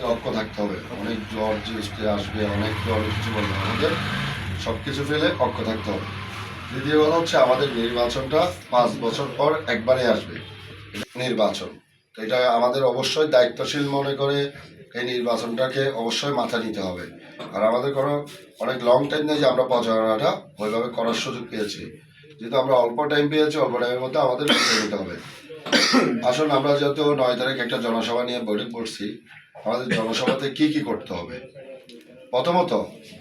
আমাদের ঐক্য থাকতে হবে। অনেক জ্বর যে আসবে, অনেক অনেক কিছু বলবে, আমাদের সব কিছু ফেলে ঐক্য থাকতে হবে। দ্বিতীয় কথা হচ্ছে আমাদের নির্বাচনটা 5 বছর পর একবারে আসবে নির্বাচন। তো এটা আমাদের অবশ্যই দায়িত্বশীল মনে করে এই নির্বাচনটাকে অবশ্যই মাথা নিতে হবে। আর আমাদের কোনো অনেক লং টাইম নেই যে আমরা প্রচারণাটা ওইভাবে করার সুযোগ পেয়েছি। যেহেতু আমরা অল্প টাইম পেয়েছি, অল্প টাইমের মধ্যে আমাদের নিতে হবে। আসুন, আমরা যেহেতু 9 তারিখ একটা জনসভা নিয়ে বৈঠক করছি, আমাদের জনসভাতে কি কি করতে হবে। প্রথমত,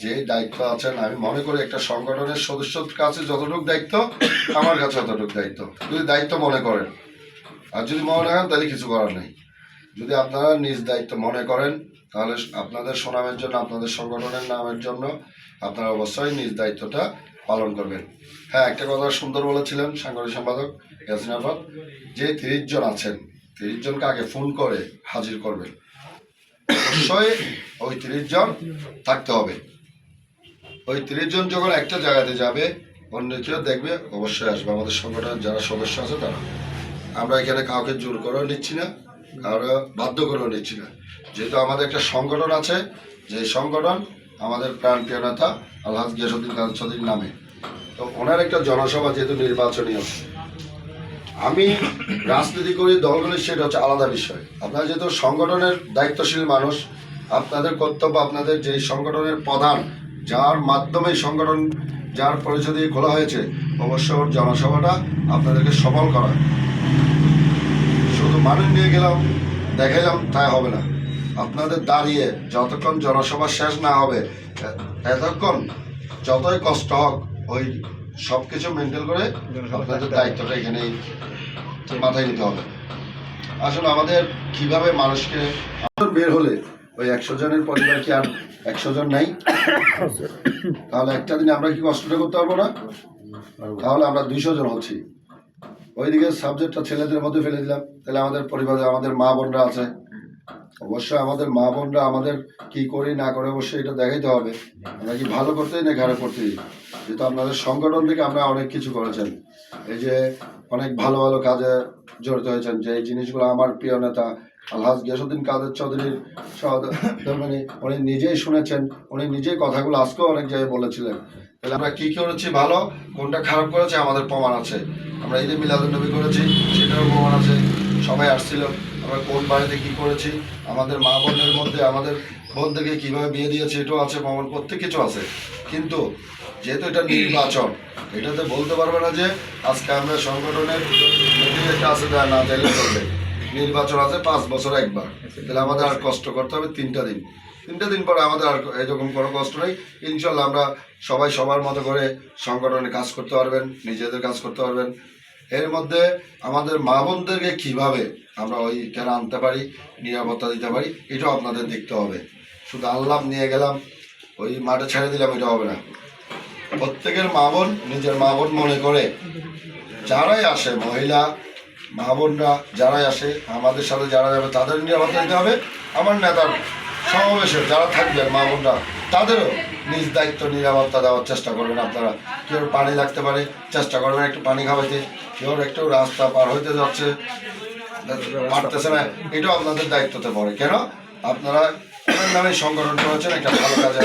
যে দায়িত্ব আছেন, আমি মনে করি একটা সংগঠনের সদস্যদের কাছে যতটুকু দায়িত্ব, আমার কাছে ততটুকু দায়িত্ব। যদি দায়িত্ব মনে করেন, আর যদি মনে করেন তাহলে কিছু করার নেই। যদি আপনারা নিজ দায়িত্ব মনে করেন, তাহলে আপনাদের সুনামের জন্য, আপনাদের সংগঠনের নামের জন্য আপনারা অবশ্যই নিজ দায়িত্বটা পালন করবেন। হ্যাঁ, একটা কথা সুন্দর বলেছিলেন সাংগঠনিক সম্পাদক ইয়াসিন আহমদ, যে 30 জন আছেন, 30 জনকে আগে ফোন করে হাজির করবেন। অবশ্যই ওই 30 জন থাকতে হবে। ওই 30 জন যখন একটা জায়গাতে যাবে, অন্য কেউ দেখবে, অবশ্যই আসবে। আমাদের সংগঠনের যারা সদস্য আছে তারা, আমরা এখানে কাউকে জোর করেও নিচ্ছি না, কারো বাধ্য করেও নিচ্ছি না। যেহেতু আমাদের একটা সংগঠন আছে, যে সংগঠন আমাদের প্রাণপ্রিয় নেতা আলহাজ গিয়াসউদ্দিন কাদের চৌধুরীর নামে। তো ওনার একটা জনসভা যেহেতু নির্বাচনীয়, আমি রাজনীতি করি, দল করি, সেটা হচ্ছে আলাদা বিষয়। আপনারা যেহেতু সংগঠনের দায়িত্বশীল মানুষ, আপনাদের কর্তব্য আপনাদের যে সংগঠনের প্রধান, যার মাধ্যমে সংগঠন, যার পরিচয় দিয়ে খোলা হয়েছে, অবশ্যই ওর জনসভাটা আপনাদেরকে সফল করা। শুধু মানুষ নিয়ে গেলাম, দেখাইলাম, তাই হবে না। আপনাদের দাঁড়িয়ে যতক্ষণ জনসভা শেষ না হবে, এতক্ষণ যতই কষ্ট হোক, ওই সব কিছু মেনটেন করে আপনাদের দায়িত্বটা এখানেই মাথায় নিতে হবে। আসলে আমাদের কিভাবে মানুষকে বের হলে ওই 100 জনের পরিবার কি আর 100 জন নাই? তাহলে একটা দিনে আমরা কি কষ্টটা করতে পারবো না? তাহলে আমরা 200 জন হচ্ছি। ওইদিকে সাবজেক্টটা ছেলেদের মধ্যে ফেলে দিলাম, তাহলে আমাদের পরিবারে আমাদের মা বোনরা আছে। অবশ্যই আমাদের মা বোনরা আমাদের কি করি না করে অবশ্যই এটা দেখাইতে হবে, আমরা কি ভালো করতেই না খারাপ করতেই। যেহেতু আপনাদের সংগঠন থেকে আমরা অনেক কিছু করেছেন, এই যে অনেক ভালো ভালো কাজে জড়িত হয়েছেন, যে এই জিনিসগুলো আমার প্রিয় নেতা আলহাজ গিয়াসউদ্দিন কাদের চৌধুরীর মানে উনি নিজেই শুনেছেন, উনি নিজেই কথাগুলো আজকেও অনেক জায়গায় বলেছিলেন। তাহলে আমরা কি করেছি ভালো, কোনটা খারাপ করেছে, আমাদের প্রমাণ আছে। আমরা ঈদে মিলাদুন্নবী করেছি, সেটারও প্রমাণ আছে, সবাই আসছিল। আমরা কোন বাড়িতে কি করেছি, আমাদের মা বোনের মধ্যে আমাদের বোনদেরকে কিভাবে বিয়ে দিয়েছে, এটাও আছে প্রমাণ, প্রত্যেক কিছু আছে। কিন্তু যেহেতু এটা নির্বাচন, এটাতে বলতে পারবে না যে আজকে আমরা সংগঠনের মিটিং একটা আছে না চাইলে চলবে। নির্বাচন আছে 5 বছর একবার, তাহলে আমাদের আর কষ্ট করতে হবে 3টা দিন। 3টা দিন পরে আমাদের আর এরকম কোনো কষ্ট নেই। ইনশাল্লাহ আমরা সবাই সবার মতো করে সংগঠনে কাজ করতে পারবেন, নিজেদের কাজ করতে পারবেন। এর মধ্যে আমাদের মা বোনদেরকে কীভাবে আমরা ওইখানে আনতে পারি, নিরাপত্তা দিতে পারি, এটাও আপনাদের দেখতে হবে। শুধু আনলাম, নিয়ে গেলাম, ওই মাঠে ছেড়ে দিলাম, এটা হবে না। প্রত্যেকের মা বোন নিজের মা বোন মনে করে যারাই আসে, মহিলা মা বোনরা যারাই আসে, আমাদের সাথে যারা যাবে তাদের নিরাপত্তা দিতে হবে। আমার নেতার সমাবেশে যারা থাকবেন মা বোনরা, তাদেরও নিজ দায়িত্ব নিরাপত্তা দেওয়ার চেষ্টা করবেন। আপনারা কেউ পানি লাগতে পারে, চেষ্টা করবেন একটু পানি খাওয়াইতে, কেউ একটু রাস্তা পার হইতে যাচ্ছে, পারতেছে না, এটাও আপনাদের দায়িত্বতে পড়ে। কেন? আপনারা নামে সংগঠন করেছেন একটা ভালো কাজে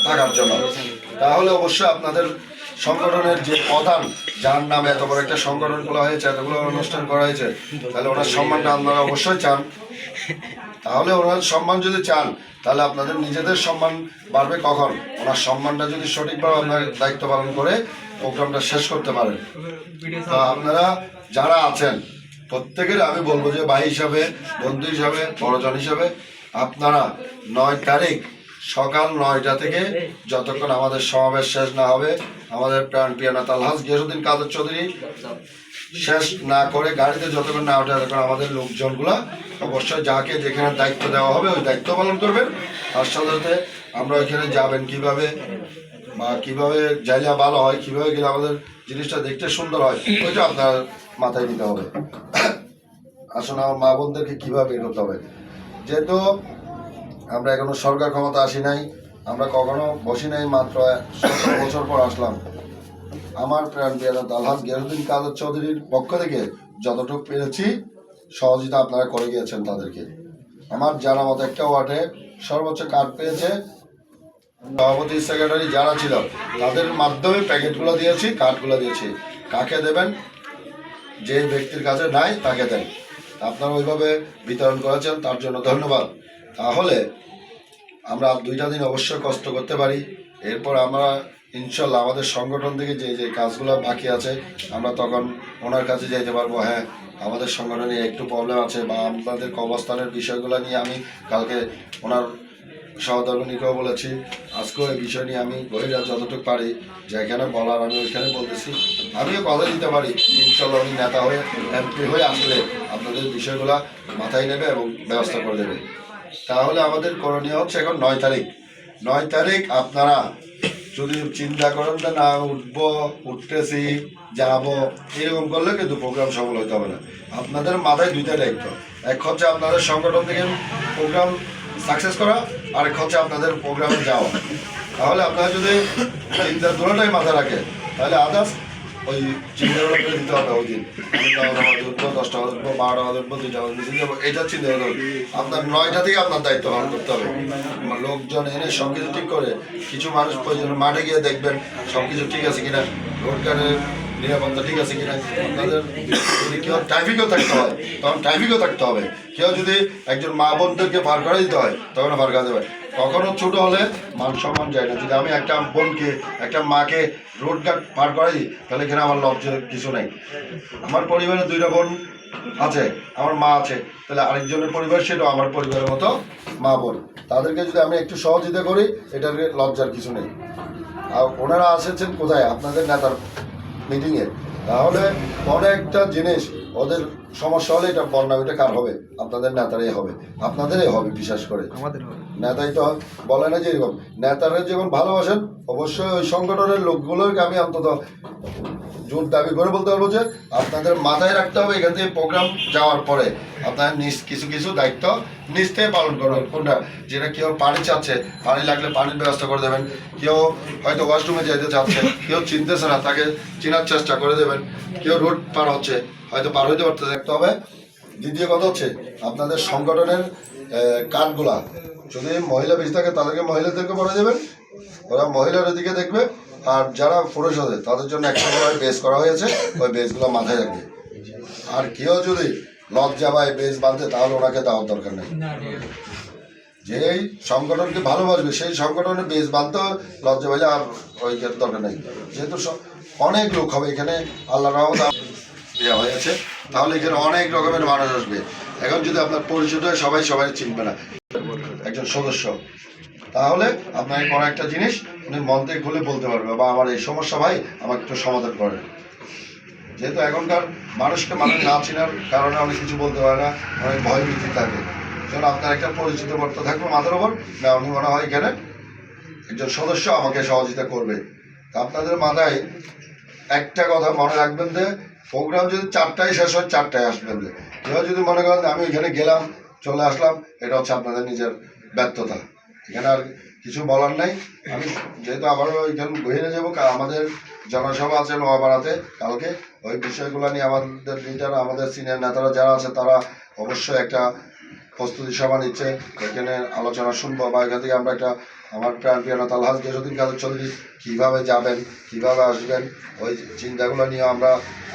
থাকার জন্য। তাহলে অবশ্যই আপনাদের সংগঠনের যে প্রধান, যার নামে এত বড় একটা সংগঠন খোলা হয়েছে, এতগুলো অনুষ্ঠান করা হয়েছে, তাহলে ওনার সম্মানটা আপনারা অবশ্যই চান। তাহলে ওনার সম্মান যদি চান, তাহলে আপনাদের নিজেদের সম্মান বাড়বে কখন? ওনার সম্মানটা যদি সঠিকভাবে আপনার দায়িত্ব পালন করে প্রোগ্রামটা শেষ করতে পারেন। তো আপনারা যারা আছেন প্রত্যেকের আমি বলবো যে ভাই হিসাবে, বন্ধু হিসাবে, বড়জন হিসাবে, আপনারা 9 তারিখ সকাল 9টা থেকে যতক্ষণ আমাদের সমাবেশ শেষ না হবে, আমাদের প্রাণপ্রিয় নেতা আলহাজ গিয়াসউদ্দিন কাদের চৌধুরী শেষ না করে গাড়িতে যতক্ষণ না ওঠে, ততক্ষণ আমাদের লোকজনগুলা অবশ্যই যাকে যেখানে দায়িত্ব দেওয়া হবে ওই দায়িত্ব পালন করবেন। তার সাথে সাথে আমরা ওইখানে যাবেন কিভাবে বা কিভাবে যাইলে ভালো হয়, কিভাবে গেলে আমাদের জিনিসটা দেখতে সুন্দর হয়, ওইটা আপনার মাথায় নিতে হবে। আসলে আমার মা বোনদেরকে কীভাবে এগোতে হবে, যেহেতু আমরা এখনো সরকার ক্ষমতা আসি নাই, আমরা কখনো বসি নাই, মাত্র 17 বছর পর আসলাম। আমার প্রাণপ্রিয় নেতা আলহাজ গিয়াসউদ্দিন কাদের চৌধুরীর পক্ষ থেকে যতটুকু পেরেছি সহযোগিতা আপনারা করে গিয়েছেন তাদেরকে। আমার জানা মতো একটা ওয়ার্ডে সর্বোচ্চ কার্ড পেয়েছে সভাপতি সেক্রেটারি যারা ছিল তাদের মাধ্যমে প্যাকেটগুলো দিয়েছি, কার্ডগুলো দিয়েছি। কাকে দেবেন? যে ব্যক্তির কাছে নাই তাকে দেন। আপনারা ওইভাবে বিতরণ করেছেন, তার জন্য ধন্যবাদ। তাহলে আমরা 2টা দিন অবশ্যই কষ্ট করতে পারি। এরপর আমরা ইনশাল্লাহ আমাদের সংগঠন থেকে যে যে কাজগুলো বাকি আছে আমরা তখন ওনার কাছে যাইতে পারবো। হ্যাঁ, আমাদের সংগঠনে একটু প্রবলেম আছে বা আমাদের অবস্থানের বিষয়গুলো নিয়ে আমি কালকে ওনার সহধর্মিনীকেও বলেছি। আজকেও এই বিষয় নিয়ে আমি গভীরা যতটুকু পারি যেখানে বলার আমি ওইখানে বলতেছি। আমিও কথা দিতে পারি ইনশাল্লাহ উনি নেতা হয়ে এমপি হয়ে আসলে আপনাদের বিষয়গুলো মাথায় নেবে এবং ব্যবস্থা করে দেবে। তাহলে আমাদের করণীয় হচ্ছে এখন 9 তারিখ আপনারা যদি চিন্তা করেন যে না উঠতেছি যাবো এরকম করলে কিন্তু প্রোগ্রাম সফল হতে হবে না। আপনাদের মাথায় 2টা দায়িত্ব। এক হচ্ছে আপনাদের সংগঠন থেকে প্রোগ্রাম সাকসেস করা, আর এক হচ্ছে আপনাদের প্রোগ্রামে যাওয়া। তাহলে আপনারা যদি চিন্তা দুটোটাই মাথায় রাখে তাহলে আদার্স ওই চিন্তাগুলো করে দিতে হবে। ওই দিন 10টা উঠবো, 12টা উঠবো, 2টা মিছিল যাবো, এটা চিন্তা করতে হবে। আপনার 9টা থেকে আপনার দায়িত্ব পালন করতে হবে। লোকজন এনে সব কিছু ঠিক করে কিছু মানুষ প্রয়োজন মাঠে গিয়ে দেখবেন সব কিছু ঠিক আছে কিনা, রোডঘাটের নিরাপত্তা ঠিক আছে কিনা। আপনাদের যদি কেউ ট্রাফিকও থাকতে হয় তখন ট্রাফিকও থাকতে হবে। কেউ যদি একজন মা বোনদেরকে পার করে দিতে হয় তখন পার করে দেবে। কখনো ছোট হলে মান সম্মান যায় না। যদি আমি একটা বোনকে একটা মাকে রোডঘাট পার করে দিই তাহলে এখানে আমার লজ্জার কিছু নেই। আমার পরিবারে 2টা বোন আছে, আমার মা আছে, তাহলে আরেকজনের পরিবার সেটাও আমার পরিবারের মতো মা বোন। তাদেরকে যদি আমি একটু সহযোগিতা করি এটার লজ্জার কিছু নেই। আর ওনারা এসেছেন কোথায়? আপনাদের নেতার মিটিংয়ে। তাহলে অনেকটা জিনিস ওদের সমস্যা হলে এটা বর্ণামিটা কার হবে? আপনাদের নেতারাই হবে, আপনাদেরই হবে। বিশেষ করে নেতাই তো বলে না যে এরকম নেতারা যখন ভালোবাসেন অবশ্যই ওই সংগঠনের লোকগুলোকে আমি অন্তত জোর দাবি করে বলতে পারবো যে আপনাদের মাথায় রাখতে হবে এখান থেকে প্রোগ্রাম যাওয়ার পরে আপনার কিছু কিছু দায়িত্ব নিজ থেকে পালন করবেন। কোনটা? যেটা কেউ পানি চাচ্ছে, পানি লাগলে পানির ব্যবস্থা করে দেবেন। কেউ হয়তো ওয়াশরুমে যেতে চাচ্ছে, কেউ চিনতেছে না, তাকে চেনার চেষ্টা করে দেবেন। কেউ রোড পার হচ্ছে, হয়তো পার হইতে পারতে দেখতে হবে। দ্বিতীয় কথা হচ্ছে আপনাদের সংগঠনের কার্ডগুলা যদি মহিলা বেশি থাকে তাদেরকে মহিলাদেরকে পরে দেবেন, ওরা মহিলার দিকে দেখবে। আর যারা পুরুষ আছে তাদের জন্য একটা বেস করা হয়েছে, ওই বেসগুলো মাথায় রাখবে। আর কেউ যদি লজ্জা পায় বেস বাঁধতে তাহলে ওনাকে দেওয়ার দরকার নেই। যেই সংগঠনকে ভালোবাসবে সেই সংগঠনের বেস বাঁধতে লজ্জা পাইলে আর ওই দরকার নেই। যেহেতু অনেক লোক হবে এখানে, আল্লাহ রহমত দেওয়া হয়েছে, তাহলে এখানে অনেক রকমের মানুষ আসবে। এখন যদি আপনার পরিচিত হয় সবাই চিনবে না একজন সদস্য, তাহলে আপনাকে কোনো একটা জিনিস উনি মন থেকে খুলে বলতে পারবে বা আমার এই সমস্যা ভাই আমাকে একটু সমাধান করেন। যেহেতু এখনকার মানুষকে মানুষ না চেনার কারণে অনেক কিছু বলতে পারে না, অনেক ভয় ভীতি থাকে। যেন আপনার একটা পরিচিত বার্তা থাকবে মাথার ওপর, না উনি মনে হয় এখানে একজন সদস্য আমাকে সহযোগিতা করবে। তা আপনাদের মাথায় একটা কথা মনে রাখবেন যে প্রোগ্রাম যদি 4টায় শেষ হয় 4টায় আসবেন। কেউ যদি মনে করেন আমি এখানে গেলাম চলে আসলাম, এটা হচ্ছে আপনাদের নিজের ব্যর্থতা। এখানে আর কিছু বলার নাই। আমি যেহেতু আবারও এখানে বহিরে যাবো, আমাদের জনসভা আছে নোয়াপাড়াতে কালকে, ওই বিষয়গুলো নিয়ে আমাদের লিডার আমাদের সিনিয়র নেতারা যারা আছে তারা অবশ্যই একটা প্রস্তুতি সভা নিচ্ছে, এখানে আলোচনা শুনবো। বা এখান থেকে আমরা একটা আমার প্রাণপ্রিয় নেতা আলহাজ গিয়াসউদ্দিন কাদের চৌধুরী কীভাবে যাবেন কীভাবে আসবেন ওই চিন্তাগুলো নিয়ে আমরা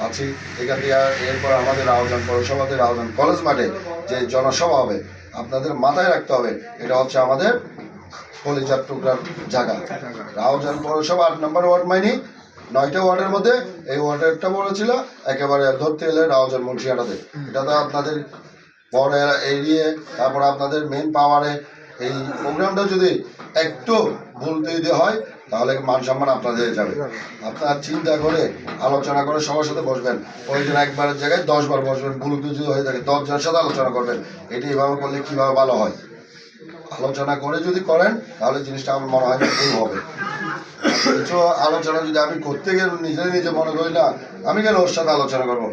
আছি। এখান থেকে এরপর আমাদের রাউজান পৌরসভাতে রাউজান কলেজ মাঠে যে জনসভা হবে আপনাদের মাথায় রাখতে হবে এটা হচ্ছে আমাদের কলিজার টুকরার জায়গা। রাউজান পৌরসভা 8 নম্বর ওয়ার্ড মাইনি 9টা ওয়ার্ডের মধ্যে এই ওয়ার্ডেরটা বলেছিল একেবারে ধরতে এলে রাউজান মুন্সিয়াটাতে। এটা তো আপনাদের বড় এরিয়ে, তারপর আপনাদের মেন পাওয়ারে এই প্রোগ্রামটা যদি একটু ভুল তৈরি হয় তাহলে মান সম্মান আপনাদের যাবে। আপনার চিন্তা করে আলোচনা করে সবার সাথে বসবেন, প্রয়োজন একবারের জায়গায় 10 বার বসবেন। ভুল যদি হয়ে থাকে 10 জনের সাথে আলোচনা করবেন, এটি এভাবে করলে কীভাবে ভালো হয়। আলোচনা করে যদি করেন তাহলে জিনিসটা আমার মনে হয় ভুল হবে। কিছু আলোচনা যদি আমি করতে গেলে নিজে মনে করি না আমি কেন ওর সাথে আলোচনা করবো,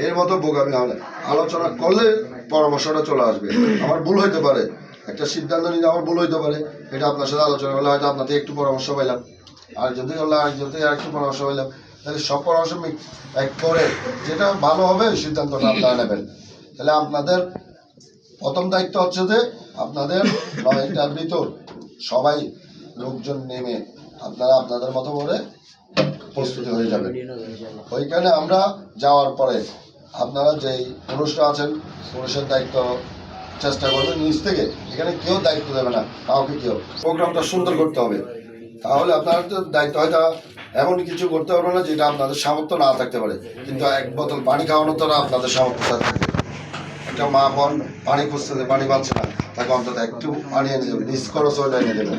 এর মতো বোকামি হবে। আলোচনা করলে পরামর্শটা চলে আসবে। আমার ভুল হইতে পারে, একটা সিদ্ধান্ত নিলে আমার ভুল হইতে পারে, এটা আপনার সাথে আলোচনা করলে হয়তো আপনার থেকে একটু পরামর্শ পাইলাম, আরেকজন থেকে করলে আরেকজন থেকে আরেকটু পরামর্শ পাইলাম। তাহলে সব পরামর্শ এক করে যেটা ভালো হবে সিদ্ধান্তটা আপনারা নেবেন। তাহলে আপনাদের প্রথম দায়িত্ব হচ্ছে যে আপনাদের 9টার ভিতর সবাই লোকজন নেমে আপনারা আপনাদের মতো করে প্রস্তুতি হয়ে যাবে। ওইখানে আমরা যাওয়ার পরে আপনারা যেই পুরুষরা আছেন পুরুষের দায়িত্ব চেষ্টা করবেন নিজ থেকে, এখানে কেউ দায়িত্ব দেবে না কাউকে, কেউ প্রোগ্রামটা সুন্দর করতে হবে। তাহলে আপনার দায়িত্ব হয়তো এমন কিছু করতে পারবে না যেটা আপনাদের সামর্থ্য না থাকতে পারে, কিন্তু এক বোতল পানি খাওয়ানো তো আপনাদের সামর্থ্য থাকবে। একটা মা বোন পানি খুঁজতেছে, পানি পাচ্ছে না, তাকে অন্তত একটু পানি এনে দেবেন, নিজ খরচ হলে এনে দেবেন।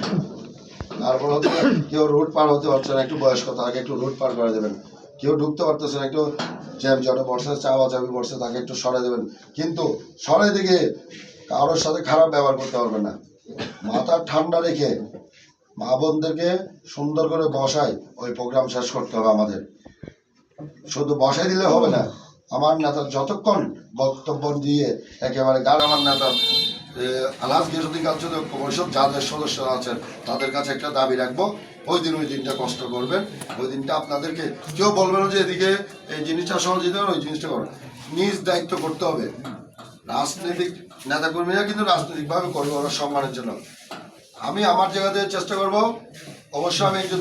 তারপর হচ্ছে কেউ রুট পার হতে পারছে না, একটু বয়স্ক তাকে একটু রুট পার করে দেবেন। কেউ ঢুকতে পারতেছে না, একটু জ্যাম জটে পড়ছে, চাবি পড়ছে, তাকে একটু সরে দেবেন। কিন্তু সরে দিকে কারোর সাথে খারাপ ব্যবহার করতে পারবেন না। মাথা ঠান্ডা রেখে মা বোনদেরকে সুন্দর করে বসায় ওই প্রোগ্রাম শেষ করতে হবে আমাদের। শুধু বসাই দিলে হবে না, আমার নেতা যতক্ষণ বক্তব্য দিয়ে একেবারে আমার নেতা আলাস গিয়াসুদ্দিন কালচার পরিষদ যাদের সদস্যরা আছেন তাদের কাছে একটা দাবি রাখবো, ওই দিনটা কষ্ট করবেন। ওই দিনটা আপনাদেরকে কেউ বলবে না যে এদিকে এই জিনিসটা সহযোগিতা ওই জিনিসটা করবেন, নিজ দায়িত্ব করতে হবে। রাজনৈতিক নেতাকর্মীরা কিন্তু রাজনৈতিকভাবে করবে ওরা সম্মানের জন্য। আমি আমার জায়গা থেকে চেষ্টা করবো, অবশ্যই আমি একজন